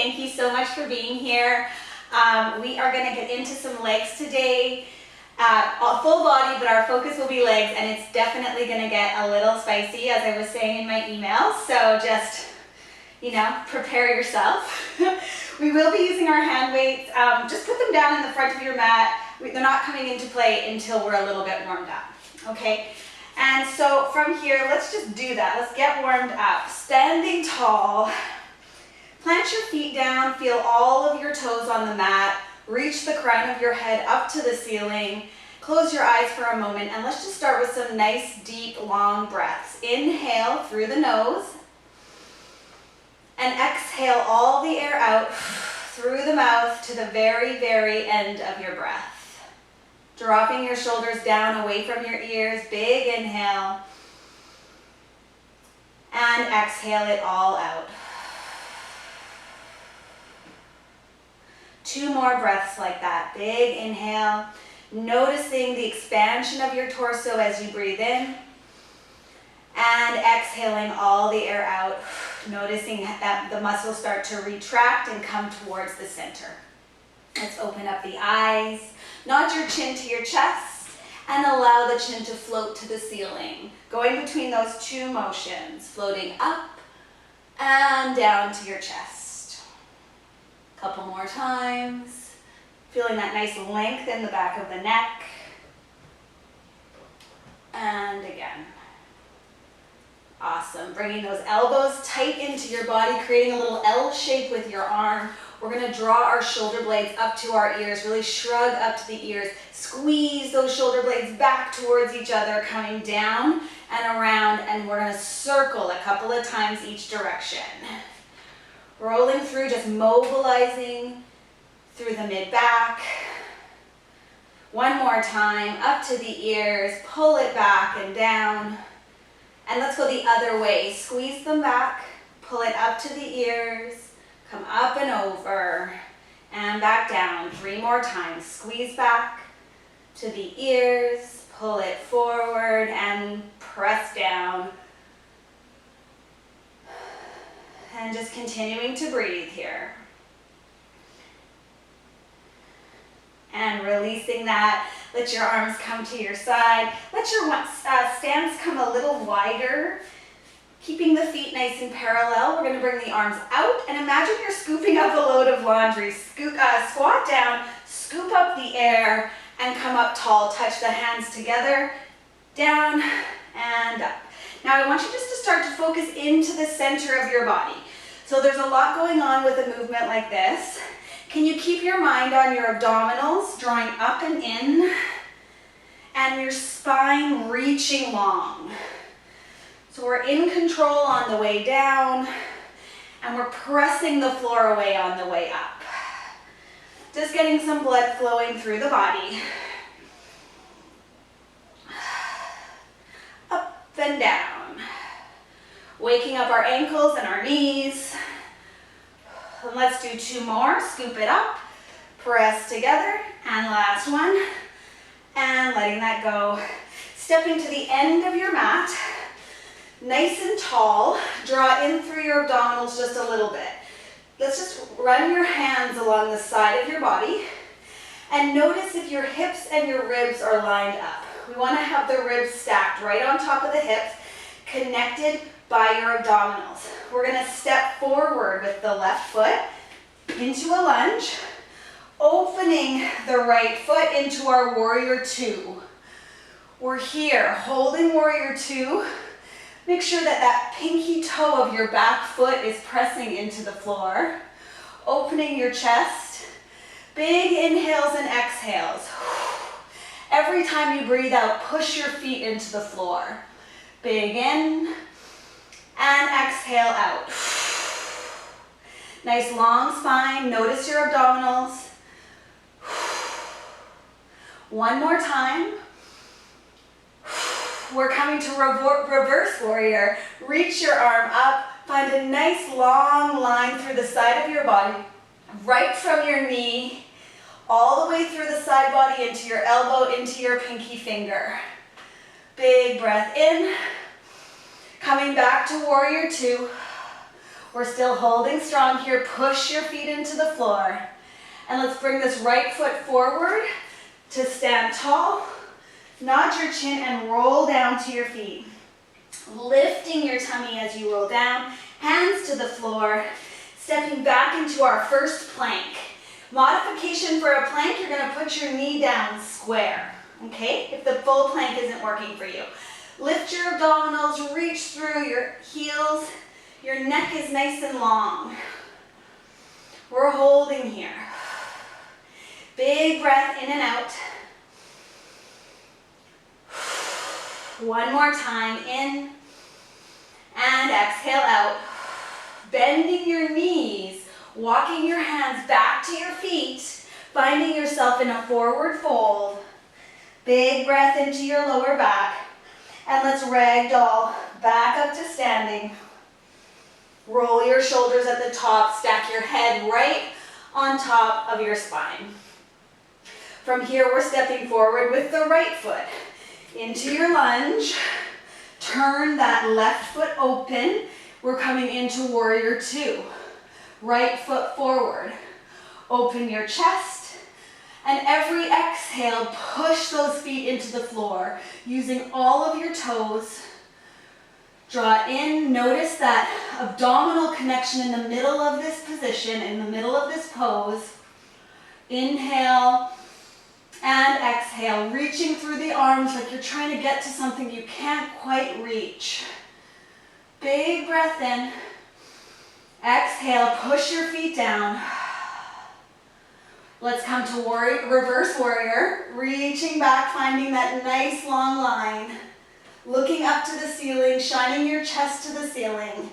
Thank you so much for being here. We are going to get into some legs today. Full body, but our focus will be legs, and it's definitely going to get a little spicy, as I was saying in my email. So just, prepare yourself. We will be using our hand weights. Just put them down in the front of your mat. They're not coming into play until we're a little bit warmed up, okay? And so from here, let's just do that. Let's get warmed up. Standing tall. Plant your feet down. Feel all of your toes on the mat. Reach the crown of your head up to the ceiling. Close your eyes for a moment, and let's just start with some nice, deep, long breaths. Inhale through the nose. And exhale all the air out through the mouth to the very, very end of your breath. Dropping your shoulders down away from your ears. Big inhale. And exhale it all out. 2 more breaths like that. Big inhale. Noticing the expansion of your torso as you breathe in. And exhaling all the air out. Noticing that the muscles start to retract and come towards the center. Let's open up the eyes. Nod your chin to your chest and allow the chin to float to the ceiling. Going between those 2 motions, floating up and down to your chest. Couple more times. Feeling that nice length in the back of the neck. And again. Awesome. Bringing those elbows tight into your body, creating a little L shape with your arm. We're going to draw our shoulder blades up to our ears, really shrug up to the ears. Squeeze those shoulder blades back towards each other, coming down and around, and we're going to circle a couple of times each direction. Rolling through, just mobilizing through the mid-back. One more time, up to the ears, pull it back and down. And let's go the other way. Squeeze them back, pull it up to the ears, come up and over, and back down. 3 more times. Squeeze back to the ears, pull it forward, and press down. And just continuing to breathe here. And releasing that. Let your arms come to your side. Let your stance come a little wider. Keeping the feet nice and parallel. We're going to bring the arms out. And imagine you're scooping up a load of laundry. Squat down, scoop up the air, and come up tall. Touch the hands together. Down and up. Now I want you just to start to focus into the center of your body. So there's a lot going on with a movement like this. Can you keep your mind on your abdominals, drawing up and in, and your spine reaching long? So we're in control on the way down, and we're pressing the floor away on the way up. Just getting some blood flowing through the body. Up and down. Waking up our ankles and our knees. And let's do 2 more. Scoop it up, press together, and last one. And letting that go. Stepping to the end of your mat, nice and tall. Draw in through your abdominals just a little bit. Let's just run your hands along the side of your body. And notice if your hips and your ribs are lined up. We want to have the ribs stacked right on top of the hips, connected by your abdominals. We're going to step forward with the left foot into a lunge, opening the right foot into our warrior 2. We're here, holding warrior 2. Make sure that that pinky toe of your back foot is pressing into the floor. Opening your chest. Big inhales and exhales. Every time you breathe out, push your feet into the floor. Big in. And exhale out. Nice long spine. Notice your abdominals. 1 more time. We're coming to reverse warrior. Reach your arm up. Find a nice long line through the side of your body. Right from your knee. All the way through the side body into your elbow, into your pinky finger. Big breath in. Coming back to warrior 2. We're still holding strong here. Push your feet into the floor. And let's bring this right foot forward to stand tall. Nod your chin and roll down to your feet. Lifting your tummy as you roll down. Hands to the floor. Stepping back into our first plank. Modification for a plank, you're going to put your knee down square. Okay? If the full plank isn't working for you. Lift your abdominals, reach through your heels. Your neck is nice and long. We're holding here. Big breath in and out. One more time, in and exhale out. Bending your knees, walking your hands back to your feet, finding yourself in a forward fold. Big breath into your lower back. And let's ragdoll back up to standing. Roll your shoulders at the top, stack your head right on top of your spine. From here, we're stepping forward with the right foot into your lunge. Turn that left foot open. We're coming into warrior two. Right foot forward. Open your chest. And every exhale, push those feet into the floor using all of your toes. Draw in, notice that abdominal connection in the middle of this position, in the middle of this pose. Inhale and exhale, reaching through the arms like you're trying to get to something you can't quite reach. Big breath in. Exhale, push your feet down. Let's come to warrior, reverse warrior, reaching back, finding that nice long line. Looking up to the ceiling, shining your chest to the ceiling.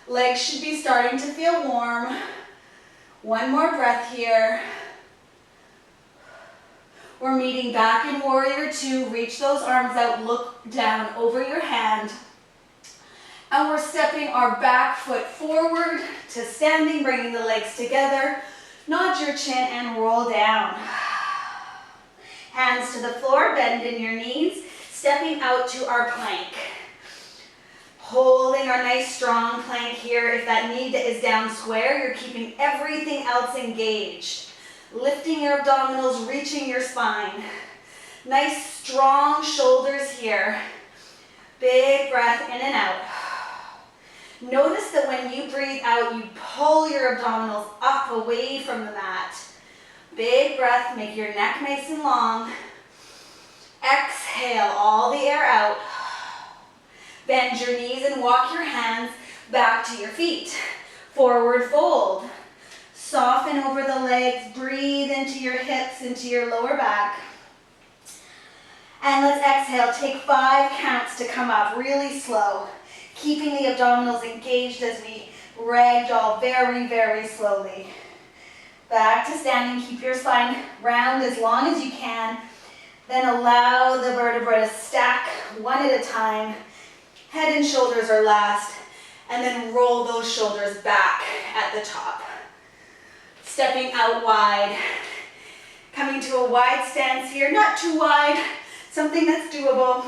Legs should be starting to feel warm. One more breath here. We're meeting back in warrior two. Reach those arms out, look down over your hand. And we're stepping our back foot forward to standing, bringing the legs together. Nod your chin and roll down. Hands to the floor, bend in your knees. Stepping out to our plank. Holding our nice strong plank here. If that knee is down square, you're keeping everything else engaged. Lifting your abdominals, reaching your spine. Nice strong shoulders here. Big breath in and out. Notice that when you breathe out, you pull your abdominals up away from the mat. Big breath, make your neck nice and long. Exhale all the air out. Bend your knees and walk your hands back to your feet. Forward fold. Soften over the legs. Breathe into your hips, into your lower back. And let's exhale. Take 5 counts to come up really slow. Keeping the abdominals engaged as we ragdoll very, very slowly. Back to standing. Keep your spine round as long as you can. Then allow the vertebrae to stack one at a time. Head and shoulders are last. And then roll those shoulders back at the top. Stepping out wide. Coming to a wide stance here. Not too wide. Something that's doable.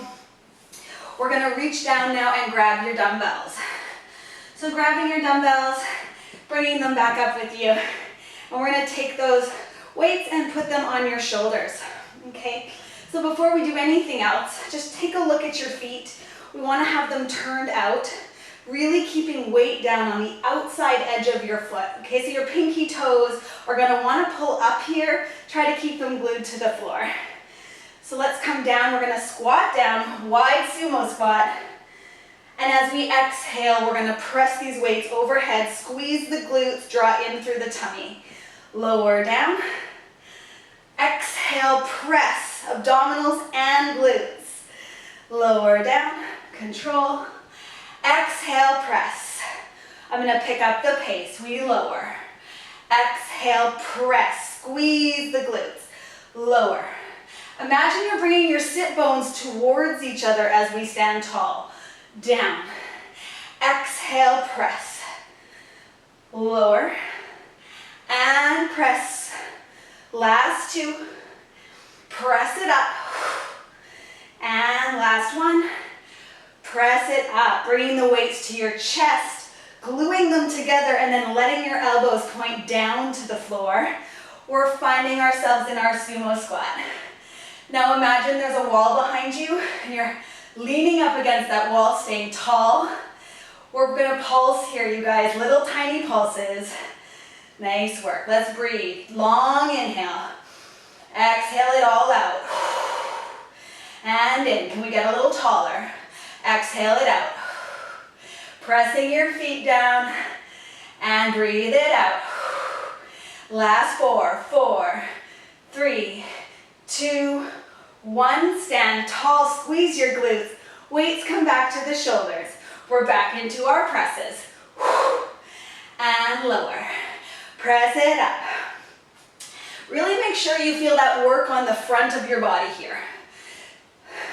We're going to reach down now and grab your dumbbells. So grabbing your dumbbells, bringing them back up with you. And we're going to take those weights and put them on your shoulders. Okay? So before we do anything else, just take a look at your feet. We want to have them turned out, really keeping weight down on the outside edge of your foot. Okay, so your pinky toes are going to want to pull up here. Try to keep them glued to the floor. So let's come down. We're going to squat down, wide sumo squat. And as we exhale, we're going to press these weights overhead, squeeze the glutes, draw in through the tummy. Lower down. Exhale, press abdominals and glutes. Lower down, control. Exhale, press. I'm going to pick up the pace. We lower. Exhale, press. Squeeze the glutes. Lower. Imagine you're bringing your sit bones towards each other as we stand tall. Down. Exhale, press. Lower. And press. Last 2. Press it up. And last one. Press it up. Bringing the weights to your chest, gluing them together and then letting your elbows point down to the floor, we're finding ourselves in our sumo squat. Now imagine there's a wall behind you and you're leaning up against that wall, staying tall. We're gonna pulse here, you guys, little tiny pulses. Nice work. Let's breathe. Long inhale. Exhale it all out. And in. Can we get a little taller? Exhale it out. Pressing your feet down and breathe it out. Last 4, 4, 3, 2, 1. Stand tall, squeeze your glutes. Weights come back to the shoulders. We're back into our presses. And lower. Press it up. Really make sure you feel that work on the front of your body here.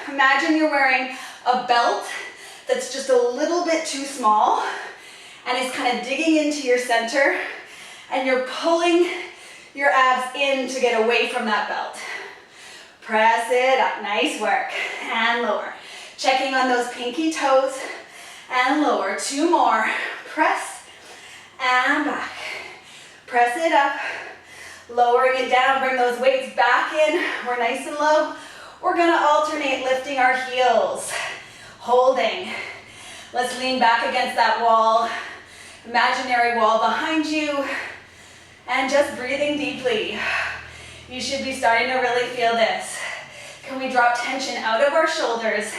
Imagine you're wearing a belt that's just a little bit too small and is kind of digging into your center, and you're pulling your abs in to get away from that belt. Press it up. Nice work. And lower. Checking on those pinky toes and lower. 2 more. Press and back. Press it up. Lowering it down. Bring those weights back in. We're nice and low. We're going to alternate lifting our heels. Holding. Let's lean back against that wall. Imaginary wall behind you. And just breathing deeply. You should be starting to really feel this. Can we drop tension out of our shoulders?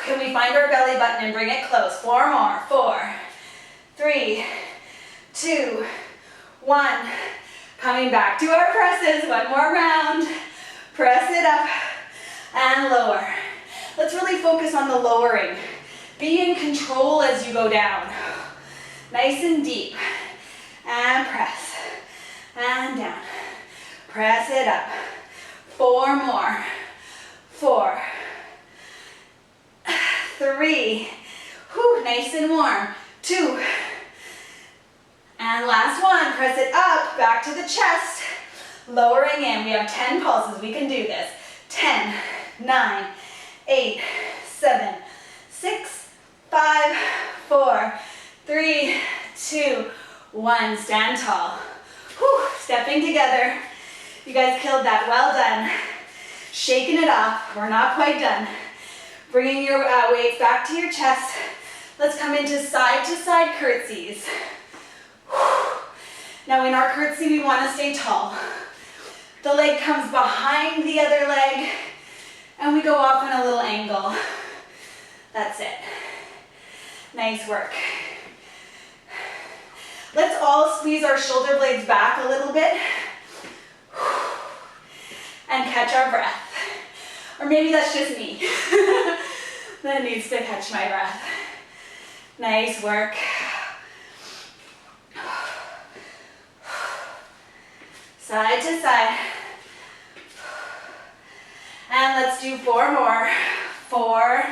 Can we find our belly button and bring it close? 4 more. 4, 3, 2, 1. Coming back to our presses. 1 more round. Press it up and lower. Let's really focus on the lowering. Be in control as you go down. Nice and deep. And press. And down. Press it up. 4 more. 4, 3. Whew, nice and warm. 2. And last 1. Press it up, back to the chest. Lowering in. We have 10 pulses. We can do this. 10, 9, 8, 7, 6, 5, 4, 3, 2, 1. Stand tall. Whew, stepping together. You guys killed that. Well done. Shaking it off. We're not quite done. Bringing your weights back to your chest. Let's come into side-to-side curtsies. Now in our curtsy, we want to stay tall. The leg comes behind the other leg, and we go off on a little angle. That's it. Nice work. Let's all squeeze our shoulder blades back a little bit and catch our breath. Or maybe that's just me that needs to catch my breath. Nice work. Side to side. And let's do 4 more. 4,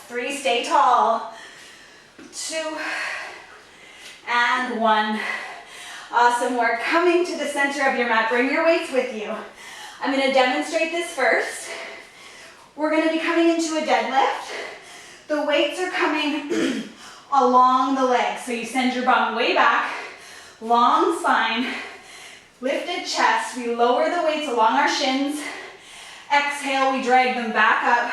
3, stay tall. 2, and 1. Awesome work. Coming to the center of your mat. Bring your weights with you. I'm going to demonstrate this first. We're going to be coming into a deadlift. The weights are coming along the leg. So you send your bum way back, long spine, lifted chest. We lower the weights along our shins. Exhale, we drag them back up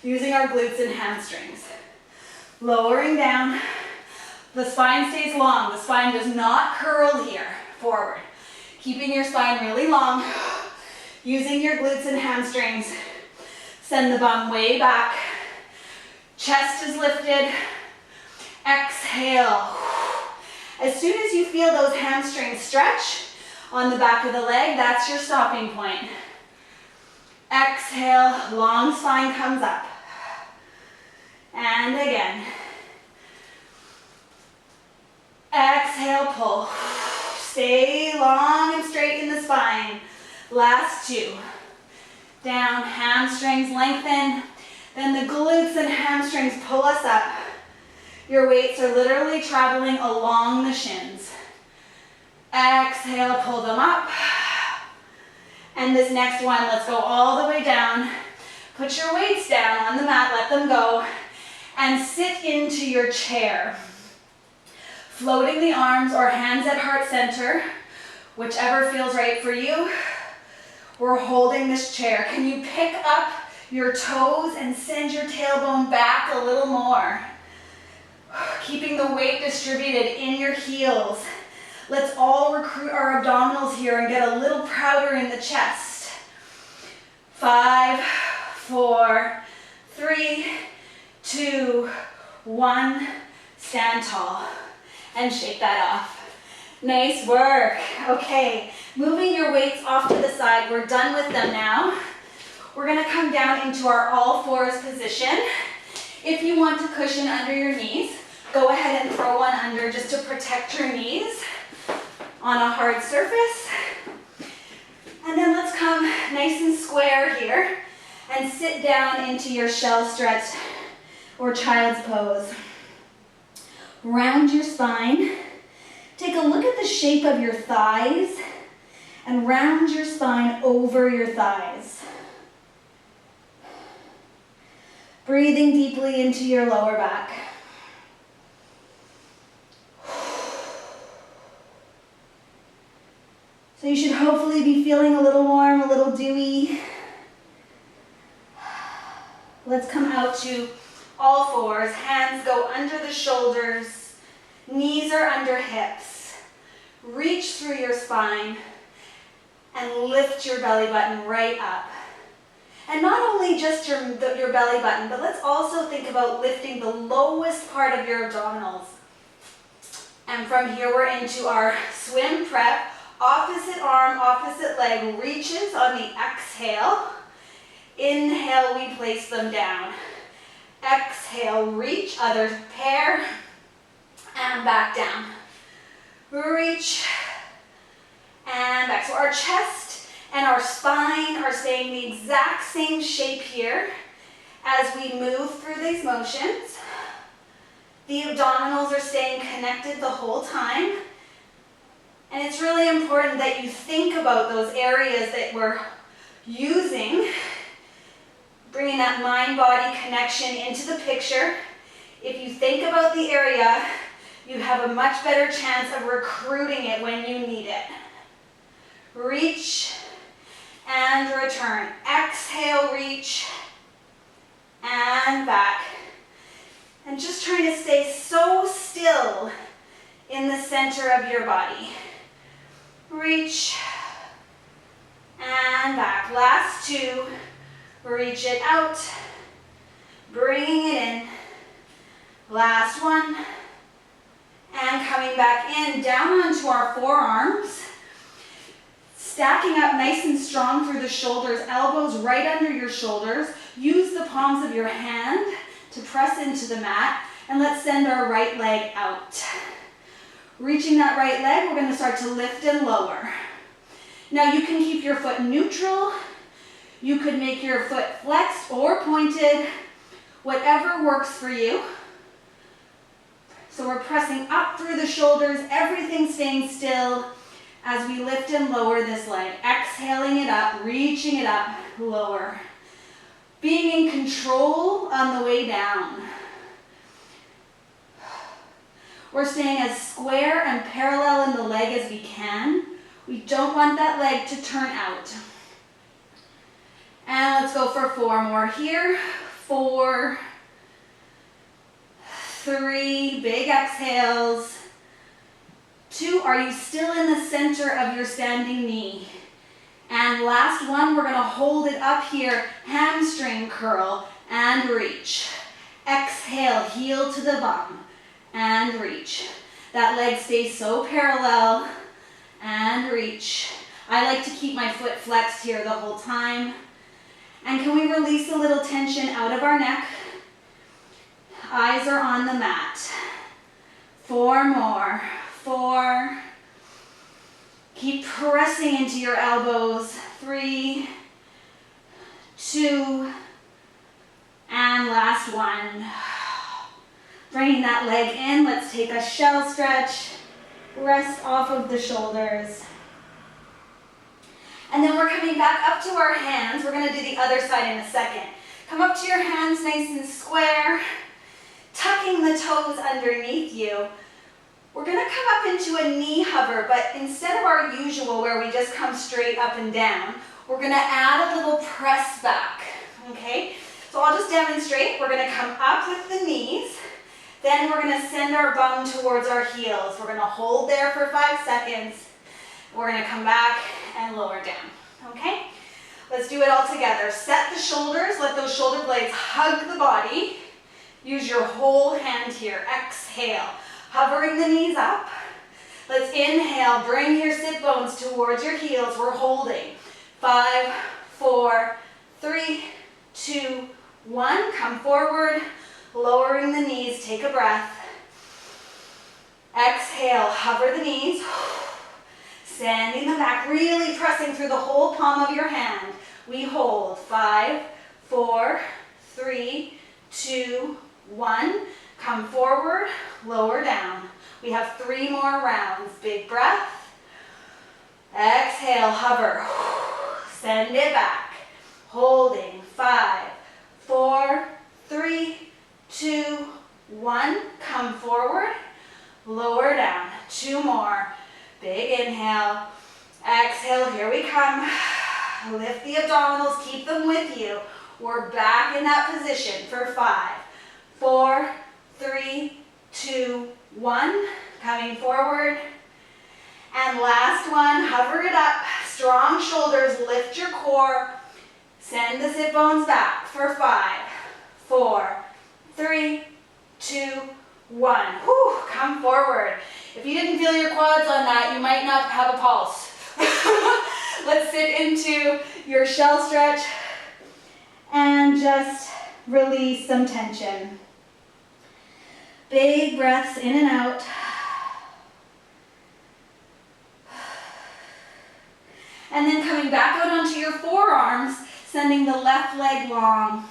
using our glutes and hamstrings. Lowering down. The spine stays long. The spine does not curl here, forward. Keeping your spine really long. Using your glutes and hamstrings. Send the bum way back. Chest is lifted. Exhale. As soon as you feel those hamstrings stretch on the back of the leg, that's your stopping point. Exhale, long spine comes up. And again. Exhale, pull. Stay long and straight in the spine. Last 2. Down, hamstrings lengthen. Then the glutes and hamstrings pull us up. Your weights are literally traveling along the shins. Exhale, pull them up. And this next one, let's go all the way down. Put your weights down on the mat, let them go. and sit into your chair. Floating the arms or hands at heart center, whichever feels right for you. We're holding this chair. Can you pick up your toes and send your tailbone back a little more? Keeping the weight distributed in your heels. Let's all recruit our abdominals here and get a little prouder in the chest. 5, 4, 3, 2, 1. Stand tall and shake that off. Nice work. Okay, moving your weights off to the side. We're done with them now. We're gonna come down into our all fours position. If you want to cushion under your knees, go ahead and throw one under just to protect your knees on a hard surface. And then let's come nice and square here and sit down into your shell stretch or child's pose. Round your spine. Take a look at the shape of your thighs and round your spine over your thighs. Breathing deeply into your lower back. So you should hopefully be feeling a little warm, a little dewy. Let's come out to all fours. Hands go under the shoulders. Knees are under hips. Reach through your spine and lift your belly button right up. And not only just your belly button, but let's also think about lifting the lowest part of your abdominals. And from here we're into our swim prep. Opposite arm, opposite leg reaches on the exhale. Inhale, we place them down. Exhale, reach, other pair, and back down. Reach, and back. So our chest and our spine are staying the exact same shape here as we move through these motions. The abdominals are staying connected the whole time. And it's really important that you think about those areas that we're using, bringing that mind-body connection into the picture. If you think about the area, you have a much better chance of recruiting it when you need it. Reach and return. Exhale, reach, and back. And just trying to stay so still in the center of your body. Reach, and back. Last two. Reach it out, bringing it in. Last one. And coming back in, down onto our forearms. Stacking up nice and strong through the shoulders, elbows right under your shoulders. Use the palms of your hand to press into the mat. And let's send our right leg out. Reaching that right leg, we're going to start to lift and lower. Now you can keep your foot neutral. You could make your foot flexed or pointed, whatever works for you. So we're pressing up through the shoulders, everything staying still as we lift and lower this leg. Exhaling it up, reaching it up, lower. Being in control on the way down. We're staying as square and parallel in the leg as we can. We don't want that leg to turn out. And let's go for 4 more here. 4, 3, big exhales. 2, are you still in the center of your standing knee? And last one, we're gonna hold it up here, hamstring curl and reach. Exhale, heel to the bum and reach. That leg stays so parallel and reach. I like to keep my foot flexed here the whole time. And can we release a little tension out of our neck? Eyes are on the mat. 4 more. 4. Keep pressing into your elbows. 3, 2, and last one. Bringing that leg in, let's take a shell stretch. Rest off of the shoulders. And then we're coming back up to our hands. We're going to do the other side in a second. Come up to your hands nice and square. tucking the toes underneath you. We're gonna come up into a knee hover, but instead of our usual where we just come straight up and down, we're gonna add a little press back, okay? So I'll just demonstrate. We're gonna come up with the knees, then we're gonna send our bum towards our heels. We're gonna hold there for 5 seconds. We're gonna come back and lower down, okay? Let's do it all together. Set the shoulders, let those shoulder blades hug the body. Use your whole hand here. Exhale, hovering the knees up. Let's inhale, bring your sit bones towards your heels. We're holding. 5, 4, 3, 2, 1. Come forward, lowering the knees. Take a breath. Exhale, hover the knees. Sending them back, really pressing through the whole palm of your hand. We hold. 5, 4, 3, 2, 1. Come forward, lower down. We have 3 more rounds. Big breath. Exhale, hover. Send it back. Holding. 5, 4, 3, 2, 1. Come forward, lower down. 2 more. Big inhale. Exhale, here we come. Lift the abdominals, keep them with you. We're back in that position for 5, 4, 3, 2, 1. Coming forward. And last one, hover it up. Strong shoulders, lift your core. Send the sit bones back for 5, 4, 3, 2, 1. Whew, come forward. If you didn't feel your quads on that, you might not have a pulse. Let's sit into your shell stretch and just release some tension. Big breaths in and out. And then coming back out onto your forearms, sending the left leg long.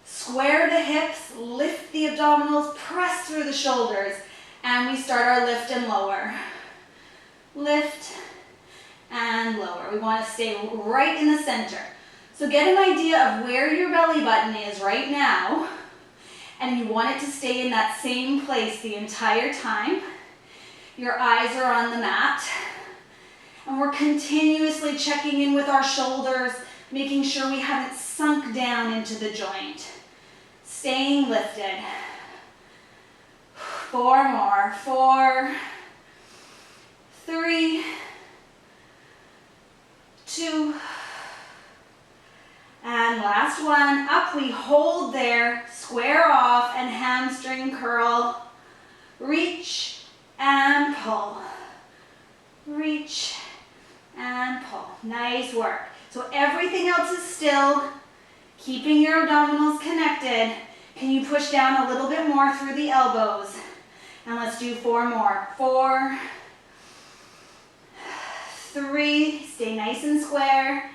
Square the hips, lift the abdominals, press through the shoulders, and we start our lift and lower. Lift and lower. We want to stay right in the center. So get an idea of where your belly button is right now, and you want it to stay in that same place the entire time. Your eyes are on the mat, and we're continuously checking in with our shoulders, making sure we haven't sunk down into the joint. Staying lifted. 4 more. 4, 3, 2, and last one. Up we hold there, square off and hamstring curl. Reach and pull. Reach and pull. Nice work. So everything else is still, keeping your abdominals connected. Can you push down a little bit more through the elbows? And let's do 4 more. 4, 3, stay nice and square.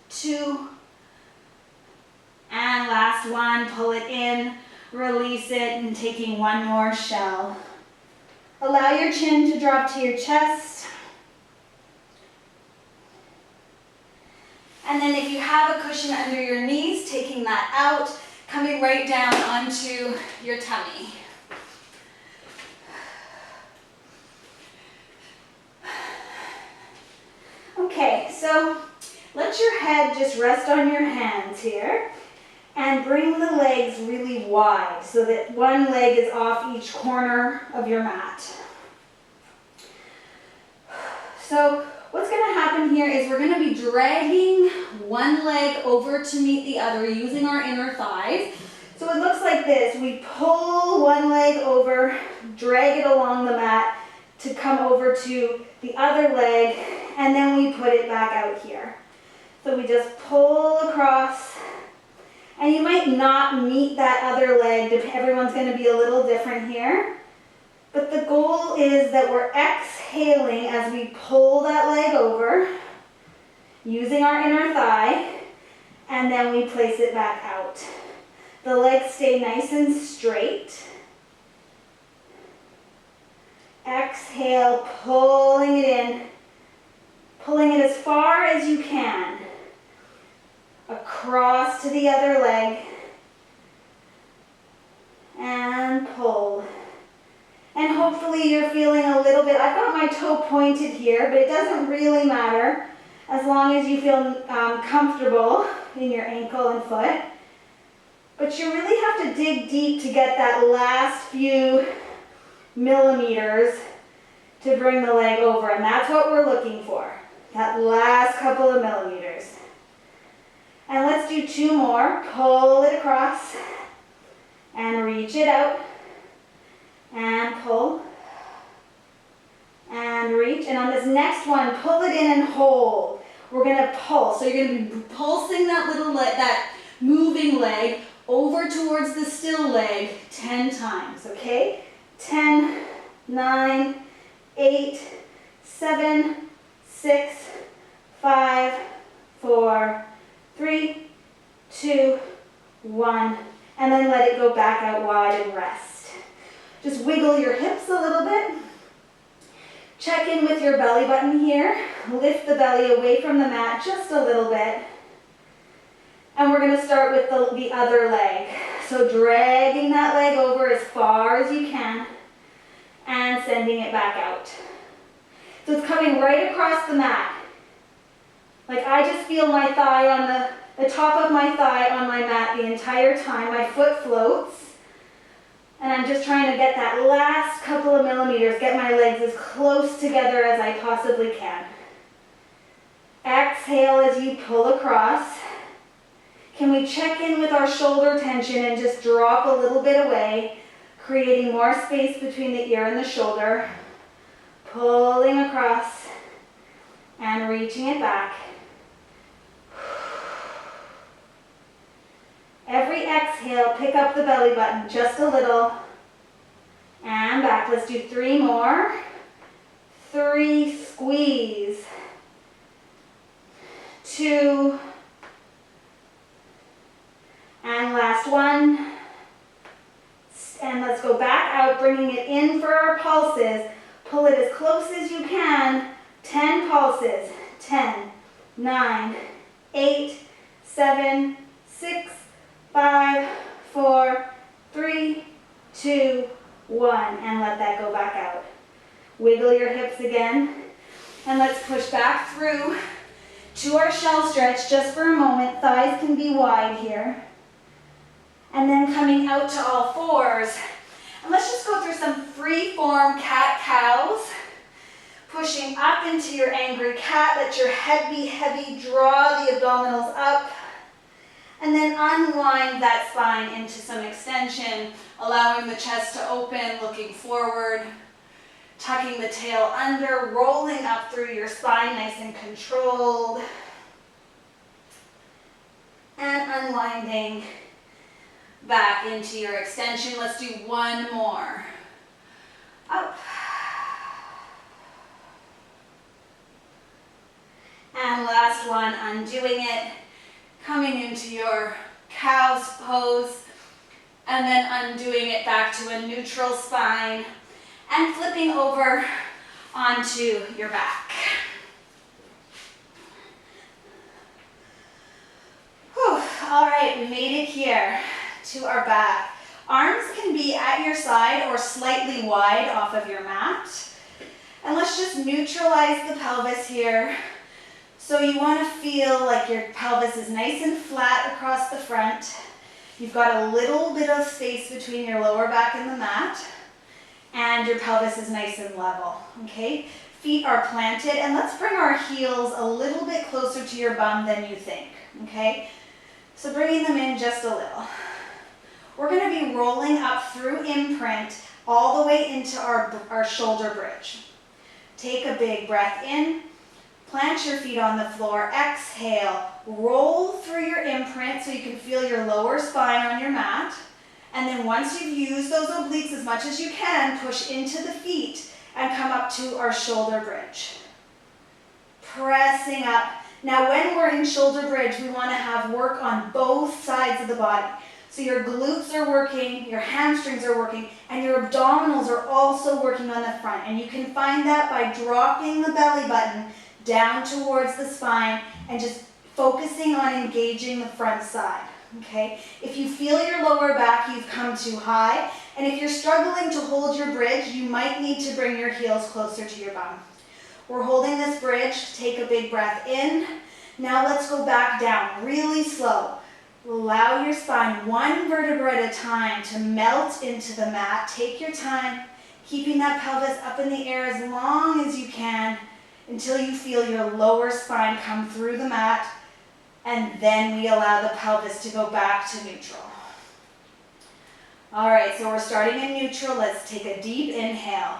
2, and last one, pull it in, release it, and taking 1 more shell. Allow your chin to drop to your chest. And then if you have a cushion under your knees, taking that out, coming right down onto your tummy. Okay, so let your head just rest on your hands here and bring the legs really wide so that one leg is off each corner of your mat. So what's going to happen here is we're going to be dragging one leg over to meet the other using our inner thighs. So it looks like this. We pull one leg over, drag it along the mat to come over to the other leg, and then we put it back out here. So we just pull across, and you might not meet that other leg. Everyone's going to be a little different here. But the goal is that we're exhaling as we pull that leg over, using our inner thigh, and then we place it back out. The legs stay nice and straight. Exhale, pulling it in, pulling it as far as you can, across to the other leg. and pull. And hopefully you're feeling a little bit, I've got my toe pointed here, but it doesn't really matter as long as you feel comfortable in your ankle and foot. But you really have to dig deep to get that last few millimeters to bring the leg over, and that's what we're looking for, that last couple of millimeters. And let's do 2 more. Pull it across and reach it out and pull and reach. And on this next one, pull it in and hold. We're going to pulse. So you're going to be pulsing that little leg, that moving leg over towards the still leg 10 times, okay? 10, 9, 8, 7, 6, 5, 4, 3, 2, 1, and then let it go back out wide and rest. Just wiggle your hips a little bit. Check in with your belly button here. Lift the belly away from the mat just a little bit. And we're going to start with the other leg. So dragging that leg over as far as you can and sending it back out. So it's coming right across the mat. Like I just feel my thigh on the top of my thigh on my mat the entire time. My foot floats. And I'm just trying to get that last couple of millimeters, get my legs as close together as I possibly can. Exhale as you pull across. Can we check in with our shoulder tension and just drop a little bit away, creating more space between the ear and the shoulder. Pulling across and reaching it back. Every exhale, pick up the belly button just a little. And back. Let's do 3 more. 3, squeeze. 2. And last one. And let's go back out, bringing it in for our pulses. Pull it as close as you can. 10 pulses. 10, 9, 8, 7, 6, 5, 4, 3, 2, 1. And let that go back out. Wiggle your hips again. And let's push back through to our shell stretch just for a moment. Thighs can be wide here. And then coming out to all fours. And let's just go through some free form cat-cows. Pushing up into your angry cat. Let your head be heavy. Draw the abdominals up. And then unwind that spine into some extension, allowing the chest to open, looking forward, tucking the tail under, rolling up through your spine nice and controlled. And unwinding back into your extension. Let's do 1 more. Up. And last one, undoing it. Coming into your cow's pose, and then undoing it back to a neutral spine, and flipping over onto your back. Whew. All right, we made it here to our back. Arms can be at your side or slightly wide off of your mat. And let's just neutralize the pelvis here. So you want to feel like your pelvis is nice and flat across the front. You've got a little bit of space between your lower back and the mat. And your pelvis is nice and level, okay? Feet are planted, and let's bring our heels a little bit closer to your bum than you think, okay? So bringing them in just a little. We're going to be rolling up through imprint all the way into our shoulder bridge. Take a big breath in. Plant your feet on the floor. Exhale. Roll through your imprint so you can feel your lower spine on your mat. And then once you've used those obliques as much as you can, push into the feet and come up to our shoulder bridge. Pressing up. Now when we're in shoulder bridge, we want to have work on both sides of the body. So your glutes are working, your hamstrings are working, and your abdominals are also working on the front. And you can find that by dropping the belly button down towards the spine and just focusing on engaging the front side, okay? If you feel your lower back, you've come too high, and if you're struggling to hold your bridge, you might need to bring your heels closer to your bum. We're holding this bridge. Take a big breath in. Now let's go back down, really slow. Allow your spine, one vertebra at a time, to melt into the mat. Take your time, keeping that pelvis up in the air as long as you can until you feel your lower spine come through the mat, and then we allow the pelvis to go back to neutral. All right, so we're starting in neutral. Let's take a deep inhale.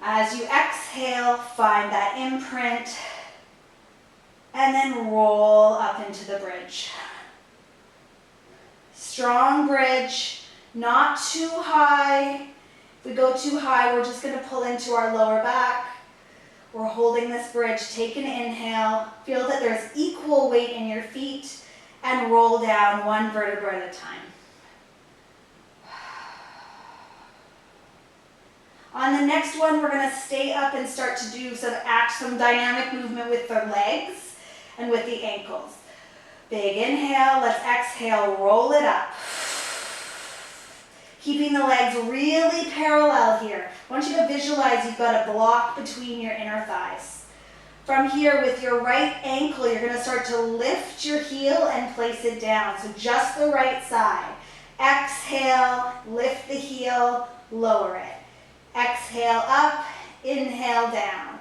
As you exhale, find that imprint, and then roll up into the bridge. Strong bridge, not too high. If we go too high, we're just going to pull into our lower back. We're holding this bridge. Take an inhale. Feel that there's equal weight in your feet, and roll down one vertebra at a time. On the next one, we're going to stay up and start to do some dynamic movement with the legs and with the ankles. Big inhale, let's exhale, roll it up. Keeping the legs really parallel here. I want you to visualize you've got a block between your inner thighs. From here, with your right ankle, you're going to start to lift your heel and place it down. So just the right side. Exhale, lift the heel, lower it. Exhale up, inhale down.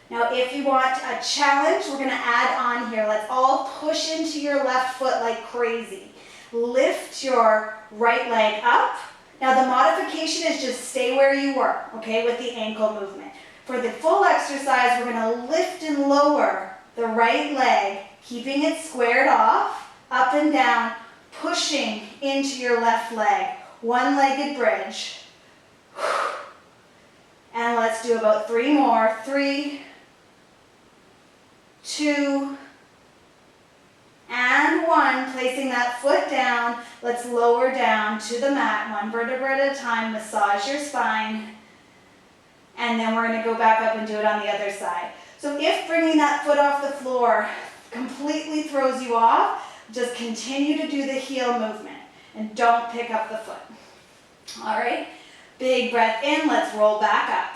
Now if you want a challenge, we're going to add on here. Let's all push into your left foot like crazy. Lift your right leg up. Now the modification is just stay where you were, okay, with the ankle movement. For the full exercise, we're going to lift and lower the right leg, keeping it squared off, up and down, pushing into your left leg. One-legged bridge. And let's do about 3 more. 3, 2, and 1. Placing that foot down. Let's lower down to the mat, one vertebra at a time. Massage your spine. And then we're going to go back up and do it on the other side. So if bringing that foot off the floor completely throws you off, just continue to do the heel movement and don't pick up the foot. All right? Big breath in, let's roll back up.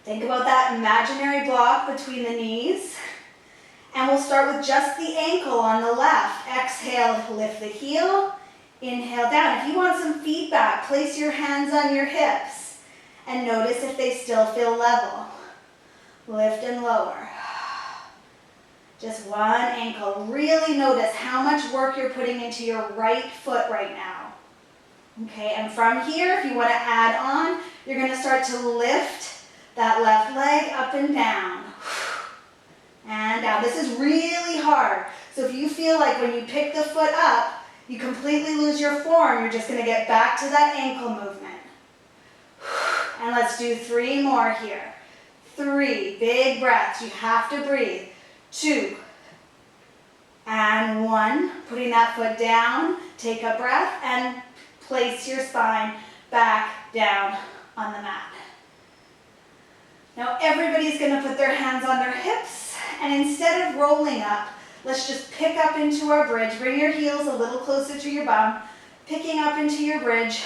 Think about that imaginary block between the knees. And we'll start with just the ankle on the left. Exhale, lift the heel, inhale down. If you want some feedback, place your hands on your hips and notice if they still feel level. Lift and lower. Just one ankle. Really notice how much work you're putting into your right foot right now. Okay, and from here, if you want to add on, you're going to start to lift that left leg up and down. And down. This is really hard. So if you feel like when you pick the foot up, you completely lose your form, you're just going to get back to that ankle movement. And let's do 3 more here. 3, big breaths. You have to breathe. 2, and 1. Putting that foot down, take a breath, and place your spine back down on the mat. Now everybody's going to put their hands on their hips, and instead of rolling up, let's just pick up into our bridge. Bring your heels a little closer to your bum. Picking up into your bridge,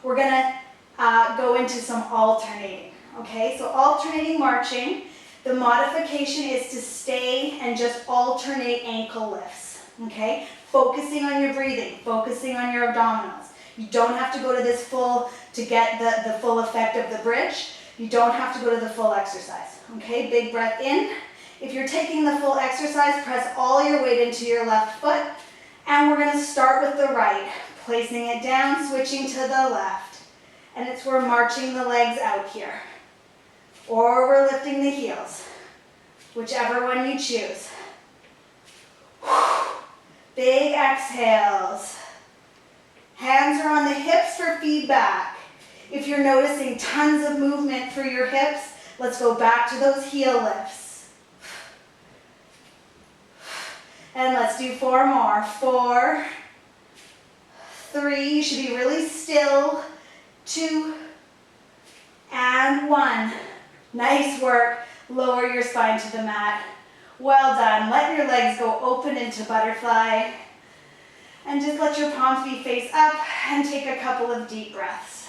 we're going to go into some alternating. Okay, so alternating marching. The modification is to stay and just alternate ankle lifts. Okay, focusing on your breathing, focusing on your abdominals. You don't have to go to this full to get the full effect of the bridge. You don't have to go to the full exercise. Okay, big breath in. If you're taking the full exercise, press all your weight into your left foot. And we're going to start with the right, placing it down, switching to the left. And we're marching the legs out here. Or we're lifting the heels, whichever one you choose. Big exhales. Hands are on the hips for feedback. If you're noticing tons of movement through your hips, let's go back to those heel lifts. And let's do 4 more. 4, 3, you should be really still. 2, and 1. Nice work. Lower your spine to the mat. Well done. Let your legs go open into butterfly. And just let your palms be face up and take a couple of deep breaths.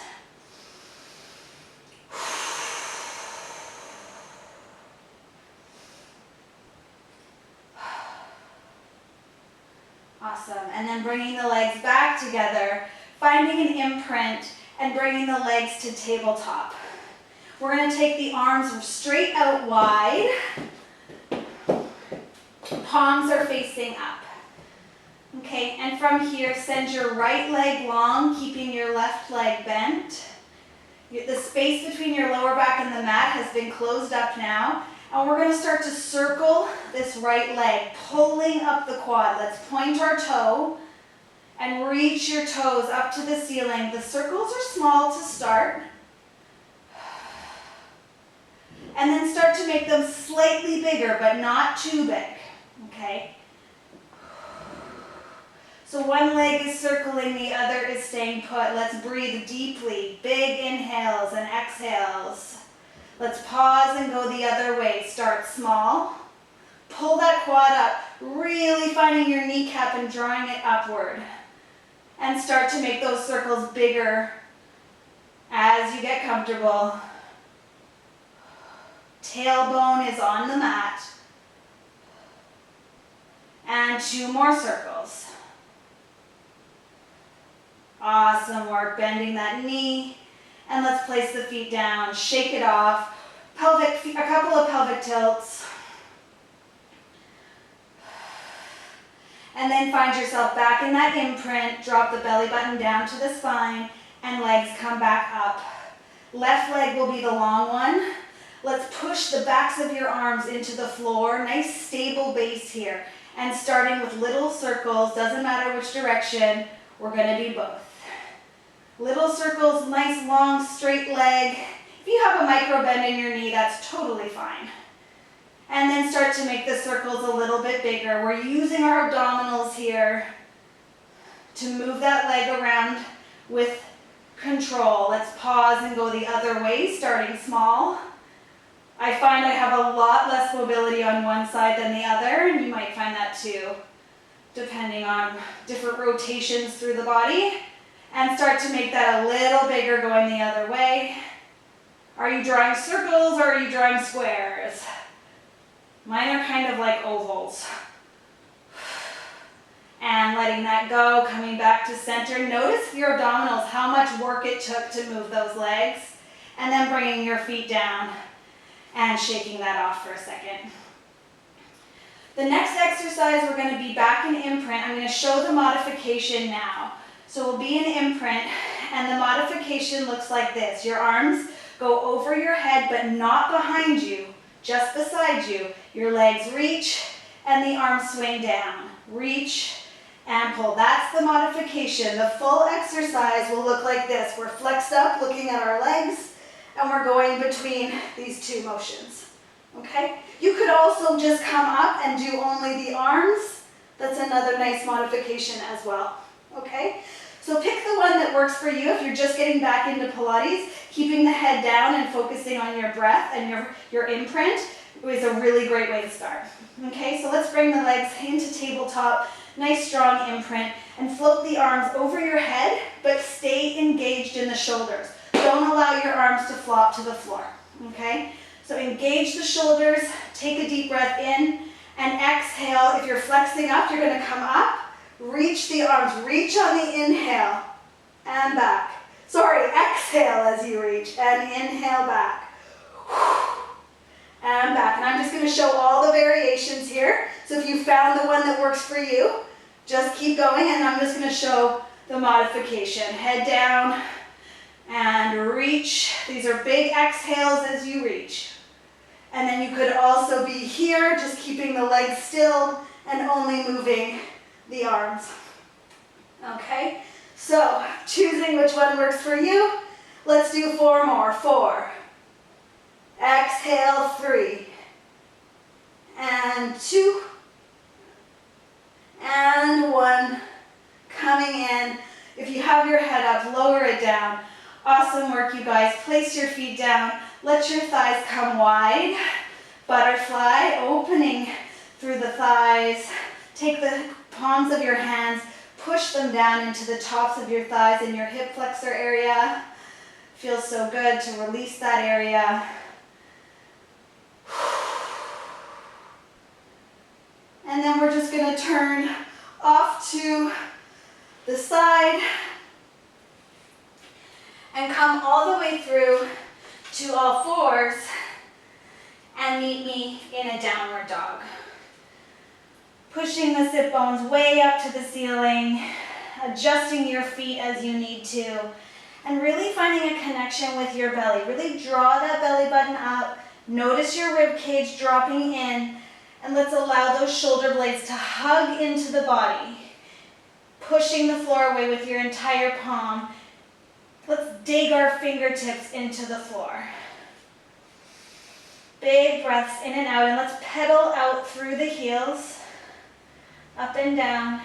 Awesome. And then bringing the legs back together, finding an imprint, and bringing the legs to tabletop. We're going to take the arms straight out wide. Palms are facing up. Okay, and from here, send your right leg long, keeping your left leg bent. The space between your lower back and the mat has been closed up now. And we're going to start to circle this right leg, pulling up the quad. Let's point our toe and reach your toes up to the ceiling. The circles are small to start. And then start to make them slightly bigger, but not too big. Okay? So one leg is circling, the other is staying put. Let's breathe deeply. Big inhales and exhales. Let's pause and go the other way. Start small. Pull that quad up, really finding your kneecap and drawing it upward. And start to make those circles bigger as you get comfortable. Tailbone is on the mat. And 2 more circles. Awesome work, bending that knee. And let's place the feet down, shake it off. A couple of pelvic tilts. And then find yourself back in that imprint. Drop the belly button down to the spine and legs come back up. Left leg will be the long one. Let's push the backs of your arms into the floor. Nice stable base here. And starting with little circles, doesn't matter which direction, we're going to do both. Little circles, nice long straight leg. If you have a micro bend in your knee, that's totally fine. And then start to make the circles a little bit bigger. We're using our abdominals here to move that leg around with control. Let's pause and go the other way, starting small. I find I have a lot less mobility on one side than the other, and you might find that too, depending on different rotations through the body. And start to make that a little bigger going the other way. Are you drawing circles or are you drawing squares? Mine are kind of like ovals. And letting that go, coming back to center. Notice your abdominals, how much work it took to move those legs. And then bringing your feet down and shaking that off for a second. The next exercise, we're going to be back in imprint. I'm going to show the modification now. So we'll be in imprint, and the modification looks like this. Your arms go over your head, but not behind you, just beside you. Your legs reach, and the arms swing down. Reach and pull. That's the modification. The full exercise will look like this. We're flexed up, looking at our legs, and we're going between these 2 motions. Okay? You could also just come up and do only the arms. That's another nice modification as well. Okay? So pick the one that works for you if you're just getting back into Pilates. Keeping the head down and focusing on your breath and your imprint is a really great way to start. Okay, so let's bring the legs into tabletop, nice strong imprint, and float the arms over your head, but stay engaged in the shoulders. Don't allow your arms to flop to the floor. Okay, so engage the shoulders, take a deep breath in, and exhale. If you're flexing up, you're going to come up. Reach the arms, reach on the inhale and back. Sorry, exhale as you reach and inhale back. And back. And I'm just going to show all the variations here. So if you found the one that works for you, just keep going, and I'm just going to show the modification. Head down and reach. These are big exhales as you reach. And then you could also be here, just keeping the legs still and only moving the arms. Okay, so choosing which one works for you. Let's do 4 more. 4. Exhale, 3. And 2. And 1. Coming in. If you have your head up, lower it down. Awesome work, you guys. Place your feet down. Let your thighs come wide. Butterfly, opening through the thighs. Take the palms of your hands, push them down into the tops of your thighs in your hip flexor area. Feels so good to release that area. And then we're just going to turn off to the side and come all the way through to all fours and meet me in a downward dog. Pushing the sit bones way up to the ceiling, adjusting your feet as you need to, and really finding a connection with your belly. Really draw that belly button up, notice your rib cage dropping in, and let's allow those shoulder blades to hug into the body, pushing the floor away with your entire palm. Let's dig our fingertips into the floor. Big breaths in and out, and let's pedal out through the heels, up and down.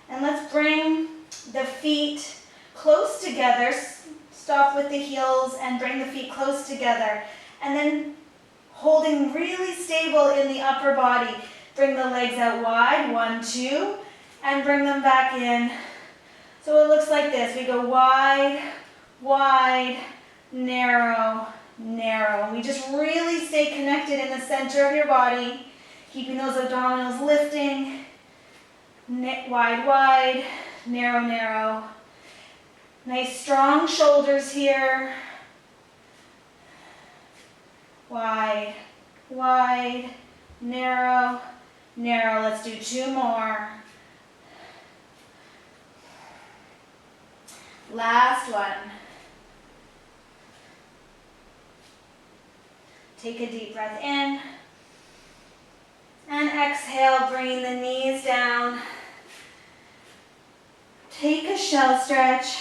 And let's bring the feet close together. Stop with the heels and bring the feet close together. And then holding really stable in the upper body. Bring the legs out wide, 1, 2, and bring them back in. So it looks like this. We go wide, wide, narrow, narrow. We just really stay connected in the center of your body, keeping those abdominals lifting. Wide, wide, narrow, narrow. Nice strong shoulders here. Wide, wide, narrow, narrow. Let's do 2 more. Last one. Take a deep breath in. And exhale, bringing the knees down. Take a shell stretch.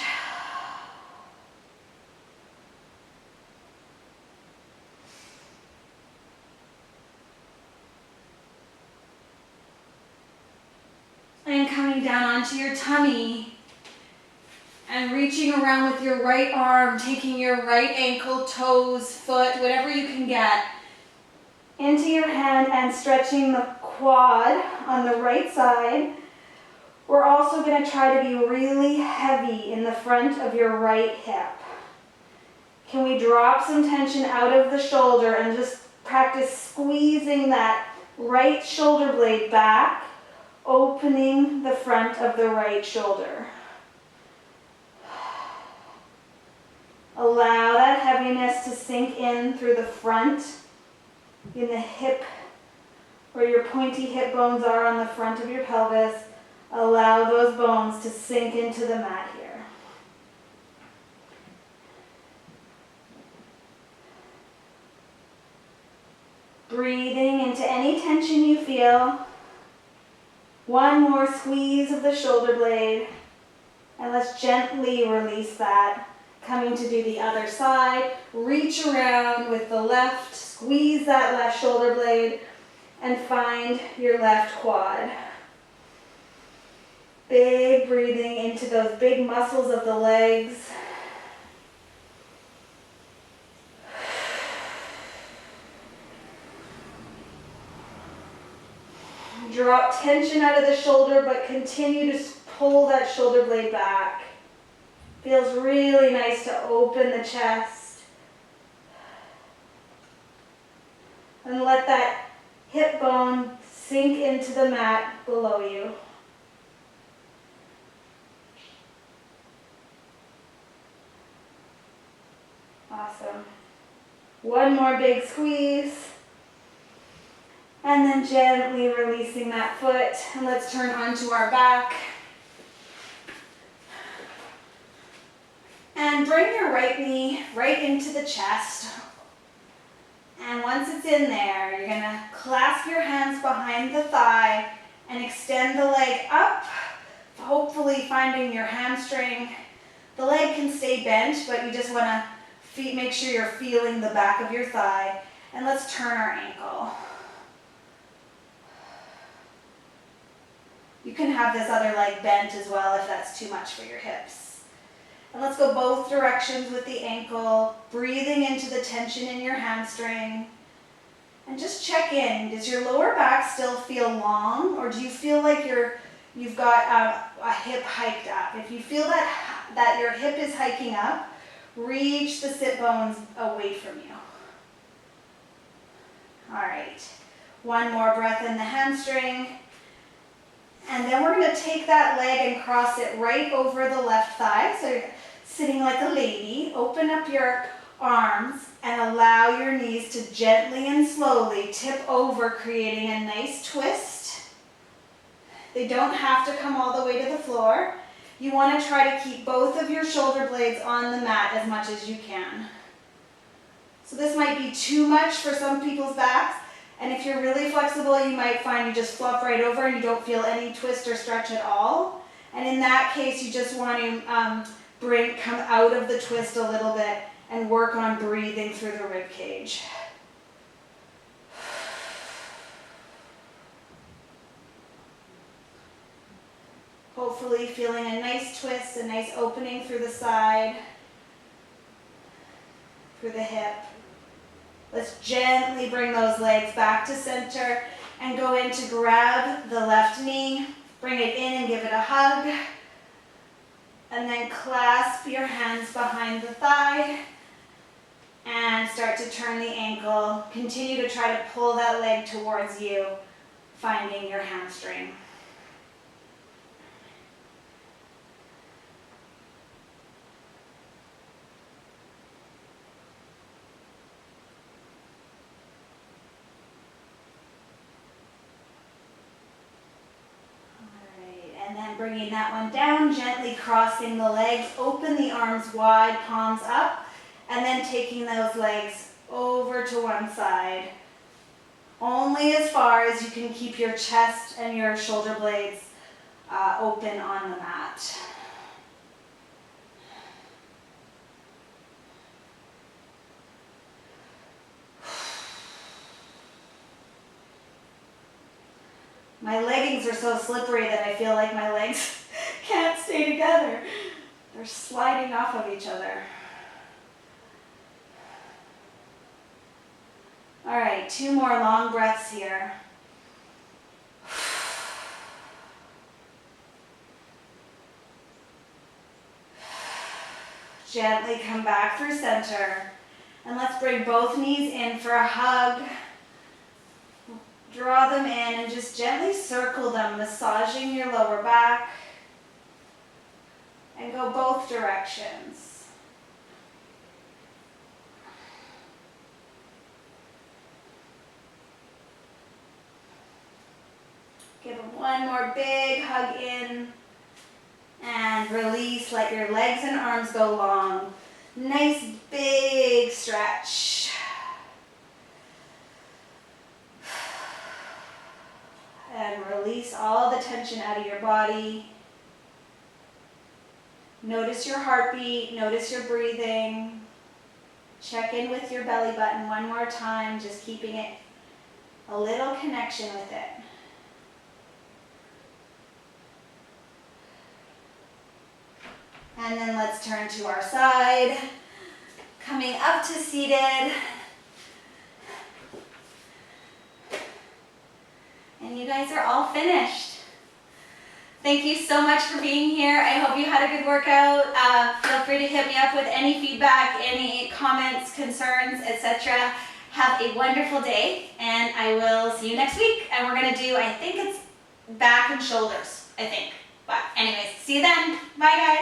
And coming down onto your tummy. And reaching around with your right arm, taking your right ankle, toes, foot, whatever you can get, into your hand and stretching the quad on the right side. We're also going to try to be really heavy in the front of your right hip. Can we drop some tension out of the shoulder and just practice squeezing that right shoulder blade back, opening the front of the right shoulder. Allow that heaviness to sink in through the front, in the hip, where your pointy hip bones are on the front of your pelvis. Allow those bones to sink into the mat here. Breathing into any tension you feel. One more squeeze of the shoulder blade, and let's gently release that. Coming to do the other side, reach around with the left, squeeze that left shoulder blade, and find your left quad. Big breathing into those big muscles of the legs. Drop tension out of the shoulder, but continue to pull that shoulder blade back. Feels really nice to open the chest. And let that hip bone sink into the mat below you. Awesome. One more big squeeze. And then gently releasing that foot. And let's turn onto our back. And bring your right knee right into the chest. And once it's in there, you're going to clasp your hands behind the thigh and extend the leg up, hopefully finding your hamstring. The leg can stay bent, but you just want to make sure you're feeling the back of your thigh. And let's turn our ankle. You can have this other leg bent as well if that's too much for your hips. And let's go both directions with the ankle, breathing into the tension in your hamstring. And just check in. Does your lower back still feel long, or do you feel like you've got a hip hiked up? If you feel that your hip is hiking up, reach the sit bones away from you. All right. One more breath in the hamstring. And then we're going to take that leg and cross it right over the left thigh. So you're sitting like a lady. Open up your arms and allow your knees to gently and slowly tip over, creating a nice twist. They don't have to come all the way to the floor. You want to try to keep both of your shoulder blades on the mat as much as you can. So this might be too much for some people's backs. And if you're really flexible, you might find you just flop right over and you don't feel any twist or stretch at all. And in that case, you just want to come out of the twist a little bit and work on breathing through the rib cage. Hopefully feeling a nice twist, a nice opening through the side, through the hip. Let's gently bring those legs back to center and go in to grab the left knee, bring it in and give it a hug, and then clasp your hands behind the thigh and start to turn the ankle. Continue to try to pull that leg towards you, finding your hamstring. And then bringing that one down, gently crossing the legs, open the arms wide, palms up, and then taking those legs over to one side. Only as far as you can keep your chest and your shoulder blades open on the mat. My leggings are so slippery that I feel like my legs can't stay together. They're sliding off of each other. All right, 2 more long breaths here. Gently come back through center. And let's bring both knees in for a hug. Draw them in and just gently circle them, massaging your lower back. And go both directions. Give them one more big hug in. And release, let your legs and arms go long. Nice big stretch. And release all the tension out of your body. Notice your heartbeat, notice your breathing. Check in with your belly button one more time, just keeping it a little connection with it. And then let's turn to our side, coming up to seated. And you guys are all finished. Thank you so much for being here. I hope you had a good workout. Feel free to hit me up with any feedback, any comments, concerns, etc. Have a wonderful day, and I will see you next week. And we're gonna do, I think it's back and shoulders, I think. But anyways, see you then. Bye guys.